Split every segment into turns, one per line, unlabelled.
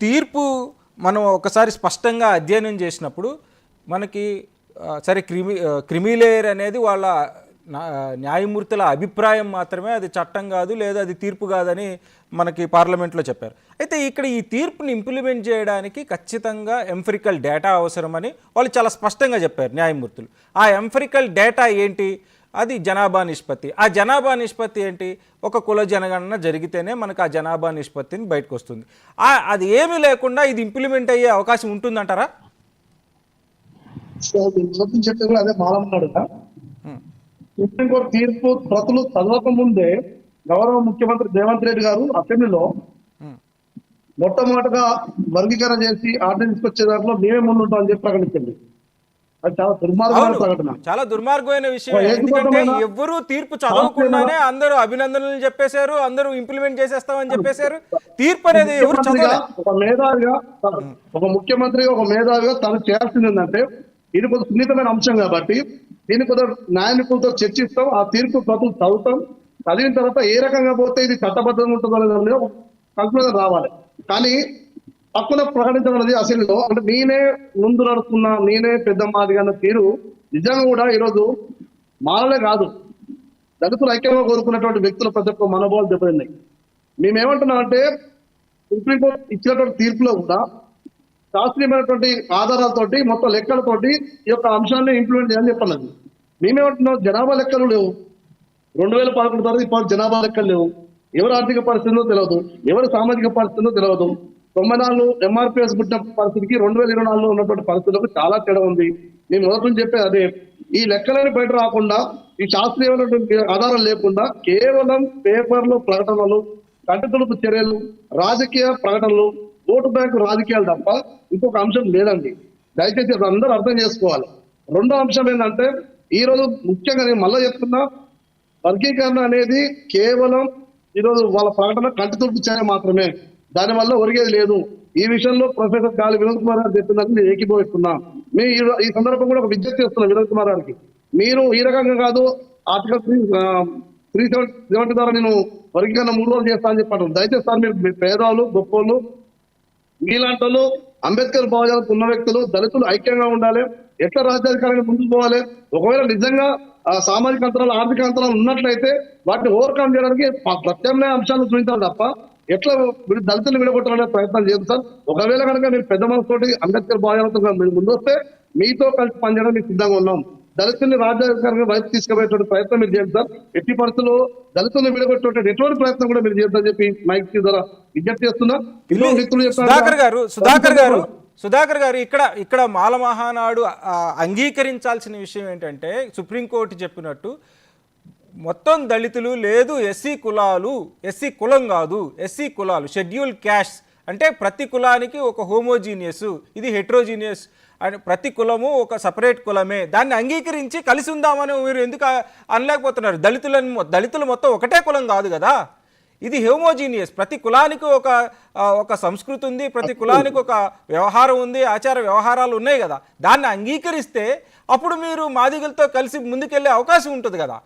తీర్పు మనం ఒకసారి స్పష్టంగా అధ్యయనం చేసినప్పుడు మనకి సరే క్రిమిలేయర్ అనేది వాళ్ళ న్యాయమూర్తుల అభిప్రాయం మాత్రమే, అది చట్టం కాదు లేదా అది తీర్పు కాదని మనకి పార్లమెంట్లో చెప్పారు. అయితే ఇక్కడ ఈ తీర్పుని ఇంప్లిమెంట్ చేయడానికి ఖచ్చితంగా ఎంఫరికల్ డేటా అవసరమని వాళ్ళు చాలా స్పష్టంగా చెప్పారు న్యాయమూర్తులు. ఆ ఎంఫరికల్ డేటా ఏంటి? అది జనాభా నిష్పత్తి. ఆ జనాభా నిష్పత్తి ఏంటి? ఒక కుల జనగణన జరిగితేనే మనకు ఆ జనాభా నిష్పత్తిని బయటకు వస్తుంది. అది ఏమీ లేకుండా ఇది ఇంప్లిమెంట్ అయ్యే అవకాశం ఉంటుందంటారా?
అదే మాలన్నాడు. సుప్రీంకోర్టు తీర్పు ప్రతులు చదవక ముందే గౌరవ ముఖ్యమంత్రి రేవంత్ రెడ్డి గారు అసెంబ్లీలో మొట్టమొదటిగా వర్గీకరణ చేసి ఆర్డర్ తీసుకొచ్చే దాంట్లో మేమే ముందు ఉంటామని చెప్పి ప్రకటించింది. అది చాలా దుర్మార్గమైన ప్రకటన,
చాలా దుర్మార్గమైన విషయం. ఎందుకంటే ఎవరు తీర్పు చదవకుండానే అందరూ అభినందనలు చెప్పేశారు, అందరూ ఇంప్లిమెంట్ చేసేస్తామని చెప్పేశారు. తీర్పు అనేది ఎవరు చదవలేదు.
ఒక ముఖ్యమంత్రిగా ఒక మేధావిగా తను చేయాల్సింది ఏంటంటే, ఇది కొంత సున్నితమైన అంశం కాబట్టి దీన్ని కొంత న్యాయ నిపుణులతో చర్చిస్తాం, ఆ తీర్పు ప్రతులు చదువుతాం, చదివిన తర్వాత ఏ రకంగా పోతే ఇది చట్టబద్ధంగా ఉంటుందో అనేది కంక్లూజన్ రావాలి. కానీ పక్కన ప్రకటించడం అనేది అసెంబ్లీలో అంటే నేనే ముందు నడుస్తున్నా, నేనే పెద్ద మాదిగా అన్న తీరు నిజంగా కూడా ఈరోజు మాలలే కాదు, దళితులు ఐక్యంగా కోరుకున్నటువంటి వ్యక్తుల ప్రతి ఒక్క మనోభావాలు దెబ్బతిన్నాయి. మేమేమంటున్నాం అంటే, సుప్రీంకోర్టు ఇచ్చినటువంటి తీర్పులో కూడా శాస్త్రీయమైనటువంటి ఆధారాలతోటి మొత్తం లెక్కలతోటి ఈ యొక్క అంశాన్ని ఇంప్లిమెంట్ చేయాలని చెప్పన్నది. మేమేమంటున్నాం, జనాభా లెక్కలు లేవు, 2011 తర్వాత ఇప్పుడు జనాభా లెక్కలు లేవు, ఎవరి ఆర్థిక పరిస్థితుందో తెలియదు, ఎవరి సామాజిక పరిస్థితుందో తెలియదు. 94 ఎంఆర్పిఎస్ పుట్టిన పరిస్థితికి 2024లో ఉన్నటువంటి పరిస్థితులకు చాలా తేడా ఉంది. మేము మొదటి నుంచి చెప్పేది అదే, ఈ లెక్కలని బయట రాకుండా, ఈ శాస్త్రీయమైనటువంటి ఆధారం లేకుండా కేవలం పేపర్లు ప్రకటనలు, కంటితుడుపు చర్యలు, రాజకీయ ప్రకటనలు, ఓటు బ్యాంకు రాజకీయాలు తప్ప ఇంకొక అంశం లేదండి. దయచేసి అందరూ అర్థం చేసుకోవాలి. రెండో అంశం ఏంటంటే, ఈరోజు ముఖ్యంగా నేను మళ్ళీ చెప్తున్నా, వర్గీకరణ అనేది కేవలం ఈరోజు వాళ్ళ ప్రకటన కంటితుడుపు చర్య మాత్రమే, దానివల్ల ఒరిగేది లేదు. ఈ విషయంలో ప్రొఫెసర్ గాలి వినోద్ కుమార్ గారు చెప్పినట్టు నేను ఏకీభవిస్తున్నా. మేము ఈ సందర్భం కూడా ఒక విజ్ఞప్తి చేస్తున్నాం వినోద్ కుమార్ గారికి, మీరు ఈ రకంగా కాదు ఆర్టికల్ 370 ద్వారా నేను వర్గీకరణ 3 రోజులు చేస్తా అని చెప్పాను. దయచేసి సార్, మీరు పేదవాళ్ళు, గొప్పోళ్ళు, మీలాంటి వాళ్ళు, అంబేద్కర్ భావజాలకు ఉన్న వ్యక్తులు, దళితులు ఐక్యంగా ఉండాలి, ఎట్లా రాజ్యాధికారంగా ముందుకు పోవాలి. ఒకవేళ నిజంగా సామాజిక అంతరాలు, ఆర్థిక అంతరాలు ఉన్నట్లయితే వాటిని ఓవర్కమ్ చేయడానికి ప్రత్యామ్నాయ అంశాలను చూపించాలి తప్ప ఎట్లా దళితులు విడగొట్టాలనే ప్రయత్నం చేస్తారు. ఒకవేళ కనుక మీరు పెద్ద మనసుతోటి అంబేద్కర్ భావజాలతో మీరు ముందు వస్తే మీతో కలిసి పనిచేయడం మీకు సిద్ధంగా ఉన్నాం. దళితుల్ని రాజ్యాధికారంగా వైపు తీసుకుపోయేటువంటి ప్రయత్నం మీరు చేస్తారు. ఎట్టి పరిస్థితుల్లో దళితులను విడగొట్టేటువంటి ఎటువంటి ప్రయత్నం కూడా మీరు చేస్తారని చెప్పి మైక్ ద్వారా విజ్ఞప్తి చేస్తున్నా.
సుధాకర్ గారు ఇక్కడ మాల మహానాడు అంగీకరించాల్సిన విషయం ఏంటంటే, సుప్రీంకోర్టు చెప్పినట్టు మొత్తం దళితులు లేదు, ఎస్సీ కులాలు, ఎస్సీ కులం కాదు, ఎస్సీ కులాలు, షెడ్యూల్ క్యాస్ట్ అంటే ప్రతి కులానికి ఒక హోమోజీనియస్, ఇది హెట్రోజీనియస్ అని ప్రతి కులము ఒక సపరేట్ కులమే, దాన్ని అంగీకరించి కలిసి ఉందామని మీరు ఎందుకు అనలేకపోతున్నారు? దళితులు మొత్తం ఒకటే కులం కాదు కదా, ఇది హోమోజీనియస్, ప్రతి కులానికి ఒక సంస్కృతి ఉంది, ప్రతి కులానికి ఒక వ్యవహారం ఉంది, ఆచార వ్యవహారాలు ఉన్నాయి కదా. దాన్ని అంగీకరిస్తే అప్పుడు మీరు మాదిగలతో కలిసి ముందుకెళ్లే అవకాశం ఉంటుంది కదా.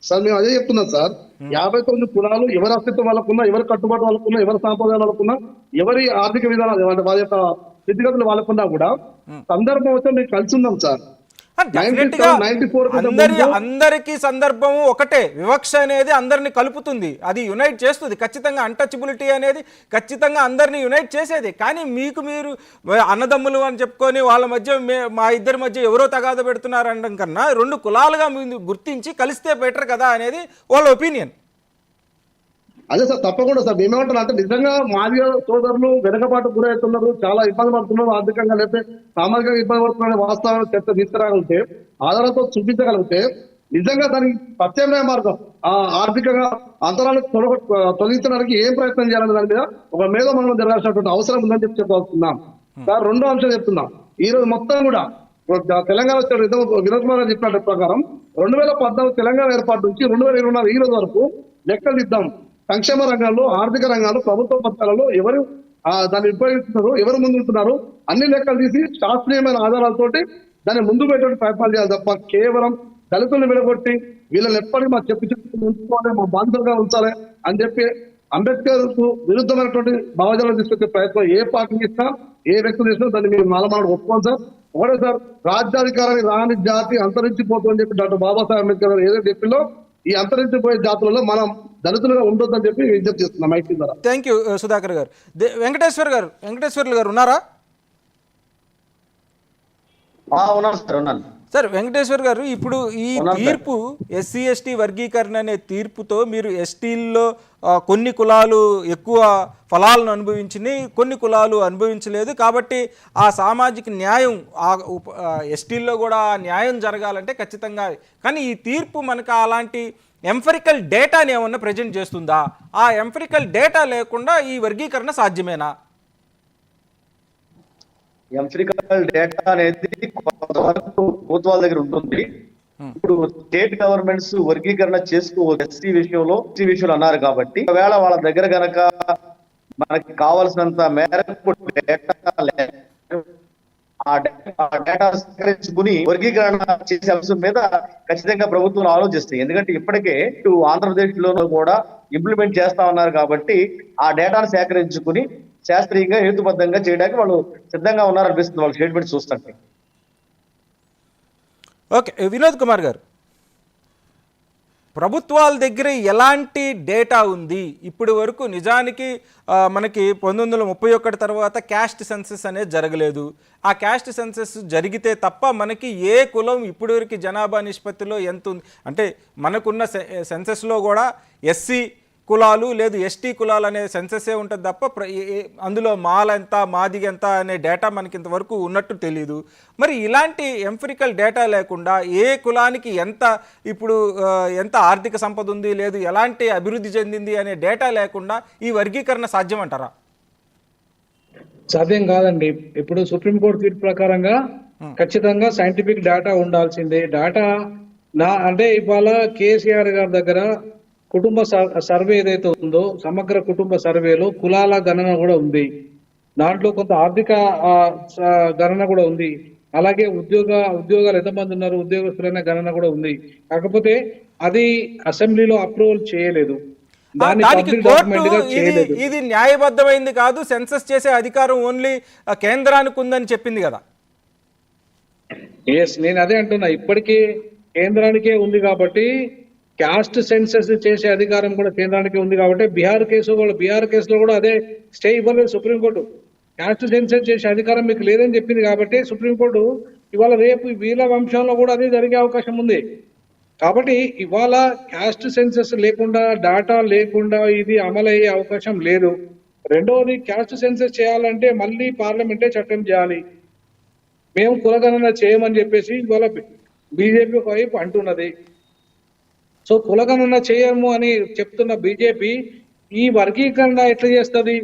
సార్, మేము అదే చెప్తున్నాం సార్, 59 కులాలు ఎవరి అస్తిత్వం వాళ్ళకున్నా, ఎవరి కట్టుబాటు వాళ్ళకున్నా, ఎవరి సాంప్రదాయాలు వాళ్ళకున్నా, ఎవరి ఆర్థిక విధానాలు వాళ్ళ యొక్క స్థితిగతులు వాళ్ళకున్నా కూడా సందర్భం వచ్చి మేము కలిసి ఉన్నాం సార్.
అందరికీ సందర్భము ఒకటే, వివక్ష అనేది అందరిని కలుపుతుంది, అది యునైట్ చేస్తుంది ఖచ్చితంగా. అన్టచబిలిటీ అనేది ఖచ్చితంగా అందరినీ యునైట్ చేసేది. కానీ మీరు అన్నదమ్ములు అని చెప్పుకొని వాళ్ళ మధ్య మా ఇద్దరి మధ్య ఎవరో తగాద పెడుతున్నారు అనడం కన్నా 2 కులాలుగా గుర్తించి కలిస్తే బెటర్ కదా అనేది వాళ్ళ ఒపీనియన్.
అదే సార్, తప్పకుండా సార్. మేమేమంటున్నాం అంటే, నిజంగా మాదిగ సోదరులు వెనకబాటు గురవుతున్నారు, చాలా ఇబ్బంది పడుతున్నారు, ఆర్థికంగా లేకపోతే సామాజికంగా ఇబ్బంది పడుతున్న వాస్తవాన్ని చర్చ తీసుకురాగలిగితే, ఆధారాలతో చూపించగలిగితే నిజంగా దానికి ప్రత్యామ్నాయ మార్గం, ఆర్థికంగా అంతరాలను తొలగించడానికి ఏం ప్రయత్నం చేయాలనే దాని మీద ఒక మేధో మనం జరగాల్సినటువంటి అవసరం ఉందని చెప్పాల్స్తున్నాం సార్. రెండో అంశం చెప్తున్నాం, ఈ రోజు మొత్తం కూడా తెలంగాణ వినోద్ కుమార్ చెప్పిన ప్రకారం 2014 తెలంగాణ ఏర్పాటు నుంచి 2024 ఈ రోజు వరకు లెక్కలు ఇద్దాం. సంక్షేమ రంగాల్లో, ఆర్థిక రంగాల్లో, ప్రభుత్వ పథకాలలో ఎవరు దాన్ని ఉపయోగిస్తున్నారు, ఎవరు ముందుంటున్నారు, అన్ని లెక్కలు తీసి శాస్త్రీయమైన ఆధారాలతోటి దాన్ని ముందు పెట్టే ప్రయత్నాలు చేయాలి తప్ప కేవలం దళితులను విడగొట్టి వీళ్ళని ఎప్పటికీ మా చెప్పి ఉంచుకోవాలి, మా బాధితులుగా ఉంచాలి అని చెప్పి అంబేద్కర్ కు విరుద్ధమైనటువంటి భావజాలను తీసుకొచ్చే ప్రయత్నం ఏ పార్టీ చేసినా ఏ వ్యక్తి చేసినా దాన్ని మేము మాలమాడు ఒప్పుకోం సార్. ఒకటే సార్, రాజ్యాధికారాన్ని రాని జాతి అంతరించిపోతుందని చెప్పి డాక్టర్ బాబాసాహెబ్ అంబేద్కర్ గారు ఏదైతే చెప్పిందో ఈ అంతరించిపోయే జాతులలో మనం దళితులుగా ఉండొద్దని చెప్పి విజ్ఞప్తి చేస్తున్నాం మైక్ ద్వారా.
థ్యాంక్ యూ సుధాకర్ గారు. వెంకటేశ్వర్లు గారు ఉన్నారా?
ఉన్నాను సార్, ఉన్నాను
సార్. వెంకటేశ్వర్ గారు, ఇప్పుడు ఈ తీర్పు ఎస్సీ ఎస్టీ వర్గీకరణ అనే తీర్పుతో మీరు ఎస్టీల్లో కొన్ని కులాలు ఎక్కువ ఫలాలను అనుభవించినాయి, కొన్ని కులాలు అనుభవించలేదు. కాబట్టి ఆ సామాజిక న్యాయం ఎస్టీల్లో కూడా న్యాయం జరగాలంటే ఖచ్చితంగా. కానీ ఈ తీర్పు మనకు అలాంటి ఎంఫరికల్ డేటాని ఏమన్నా ప్రజెంట్ చేస్తుందా? ఆ ఎంఫరికల్ డేటా లేకుండా ఈ వర్గీకరణ సాధ్యమేనా?
ఎంఫిరికల్ డేటా అనేది కొంతవరకు ప్రభుత్వాల దగ్గర ఉంటుంది. ఇప్పుడు స్టేట్ గవర్నమెంట్స్ వర్గీకరణ చేసుకోవచ్చు ఎస్సీ విషయంలో అన్నారు కాబట్టి, ఒకవేళ వాళ్ళ దగ్గర గనక మనకి కావాల్సినంత మేరకు డేటా సేకరించుకుని వర్గీకరణ చేసే అంశం మీద ఖచ్చితంగా ప్రభుత్వం ఆలోచిస్తాయి. ఎందుకంటే ఇప్పటికే ఇటు ఆంధ్రప్రదేశ్ లో కూడా ఇంప్లిమెంట్ చేస్తా ఉన్నారు కాబట్టి ఆ డేటాను సేకరించుకుని శాస్త్రీయంగా హేతుబద్ధంగా చేయడానికి వాళ్ళు సిద్ధంగా ఉన్నారనిపిస్తుంది వాళ్ళ స్టేట్మెంట్ చూస్తుంటే.
ఓకే, వినోద్ కుమార్ గారు, ప్రభుత్వాల దగ్గర ఎలాంటి డేటా ఉంది ఇప్పటి వరకు? నిజానికి మనకి 1931 తర్వాత క్యాస్ట్ సెన్సస్ అనేది జరగలేదు. ఆ క్యాస్ట్ సెన్సస్ జరిగితే తప్ప మనకి ఏ కులం ఇప్పటివరకు జనాభా నిష్పత్తిలో ఎంత ఉంది అంటే, మనకున్న సెన్సస్లో కూడా ఎస్సీ కులాలు లేదు ఎస్టీ కులాలు అనే సెన్సెసే ఉంటుంది తప్ప అందులో మాల ఎంత మాదిగ ఎంత అనే డేటా మనకి ఇంతవరకు ఉన్నట్టు తెలీదు. మరి ఇలాంటి ఎంఫరికల్ డేటా లేకుండా ఏ కులానికి ఎంత ఆర్థిక సంపద ఉంది లేదు ఎలాంటి అభివృద్ధి చెందింది అనే డేటా లేకుండా ఈ వర్గీకరణ సాధ్యమంటారా?
సాధ్యం కాదండి. ఇప్పుడు సుప్రీంకోర్టు తీర్పు ప్రకారంగా ఖచ్చితంగా సైంటిఫిక్ డేటా ఉండాల్సిందే. డేటా అంటే ఇవాళ కేసీఆర్ గారి దగ్గర కుటుంబ సర్వే ఏదైతే ఉందో సమగ్ర కుటుంబ సర్వేలో కులాల గణన కూడా ఉంది, దాంట్లో కొంత ఆర్థిక గణన కూడా ఉంది, అలాగే ఉద్యోగాలు ఎంతమంది ఉన్నారు ఉద్యోగస్తులైన గణన కూడా ఉంది. కాకపోతే అది అసెంబ్లీలో అప్రూవల్ చేయలేదు,
ఇది న్యాయబద్ధమైంది కాదు, సెన్సస్ చేసే అధికారం ఓన్లీ కేంద్రానికి ఉందని చెప్పింది కదా.
ఎస్, నేను అదే అంటున్నా, ఇప్పటికీ కేంద్రానికే ఉంది కాబట్టి క్యాస్ట్ సెన్సస్ చేసే అధికారం కూడా కేంద్రానికి ఉంది కాబట్టి బీహార్ కేసులో కూడా అదే స్టే ఇవ్వలేదు సుప్రీంకోర్టు. క్యాస్ట్ సెన్సస్ చేసే అధికారం మీకు లేదని చెప్పింది కాబట్టి సుప్రీంకోర్టు ఇవాళ రేపు వీళ్ళ వంశంలో కూడా అదే జరిగే అవకాశం ఉంది. కాబట్టి ఇవాళ క్యాస్ట్ సెన్సస్ లేకుండా డేటా లేకుండా ఇది అమలయ్యే అవకాశం లేదు. రెండవది, క్యాస్ట్ సెన్సస్ చేయాలంటే మళ్ళీ పార్లమెంటే చట్టం చేయాలి. మేము కులగణన చేయమని చెప్పేసి ఇవాళ బీజేపీ ఒక వైపు అంటున్నది. సో కులగణన చేయము అని చెప్తున్న బీజేపీ ఈ వర్గీకరణ ఎట్లా చేస్తుంది?